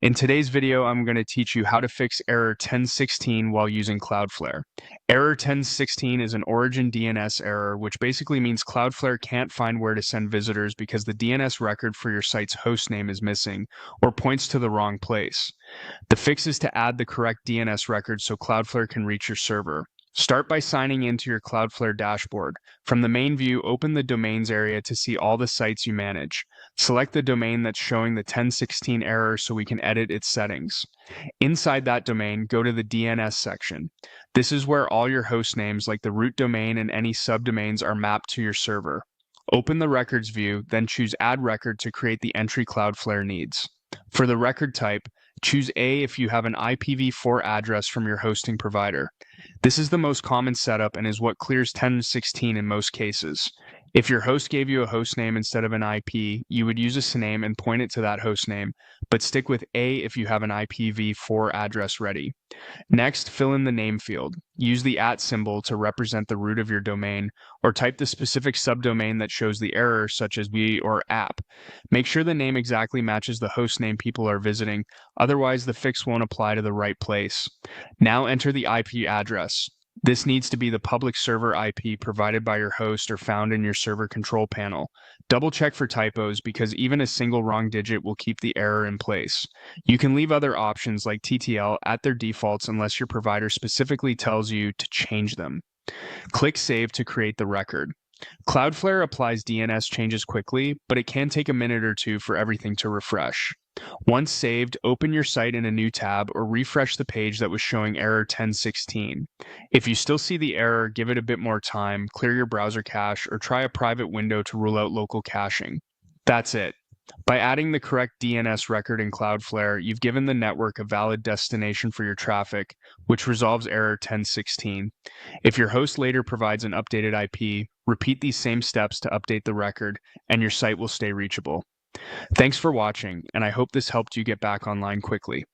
In today's video, I'm going to teach you how to fix error 1016 while using Cloudflare. Error 1016 is an origin DNS error, which basically means Cloudflare can't find where to send visitors because the DNS record for your site's hostname is missing or points to the wrong place. The fix is to add the correct DNS record so Cloudflare can reach your server. Start by signing into your Cloudflare dashboard. From the main view, open the domains area to see all the sites you manage. Select the domain that's showing the 1016 error so we can edit its settings. Inside that domain, go to the DNS section. This is where all your host names, like the root domain and any subdomains, are mapped to your server. Open the records view, then choose Add Record to create the entry Cloudflare needs. For the record type, choose A if you have an IPv4 address from your hosting provider. This is the most common setup and is what clears 1016 in most cases. If your host gave you a hostname instead of an IP, you would use a syname and point it to that hostname, but stick with A if you have an IPv4 address ready. Next, fill in the name field. Use the @ symbol to represent the root of your domain, or type the specific subdomain that shows the error, such as V or app. Make sure the name exactly matches the hostname people are visiting, otherwise the fix won't apply to the right place. Now enter the IP address. This needs to be the public server IP provided by your host or found in your server control panel. Double check for typos because even a single wrong digit will keep the error in place. You can leave other options like TTL at their defaults unless your provider specifically tells you to change them. Click Save to create the record. Cloudflare applies DNS changes quickly, but it can take a minute or two for everything to refresh. Once saved, open your site in a new tab or refresh the page that was showing error 1016. If you still see the error, give it a bit more time, clear your browser cache, or try a private window to rule out local caching. That's it. By adding the correct DNS record in Cloudflare, you've given the network a valid destination for your traffic, which resolves error 1016. If your host later provides an updated IP, repeat these same steps to update the record, and your site will stay reachable. Thanks for watching, and I hope this helped you get back online quickly.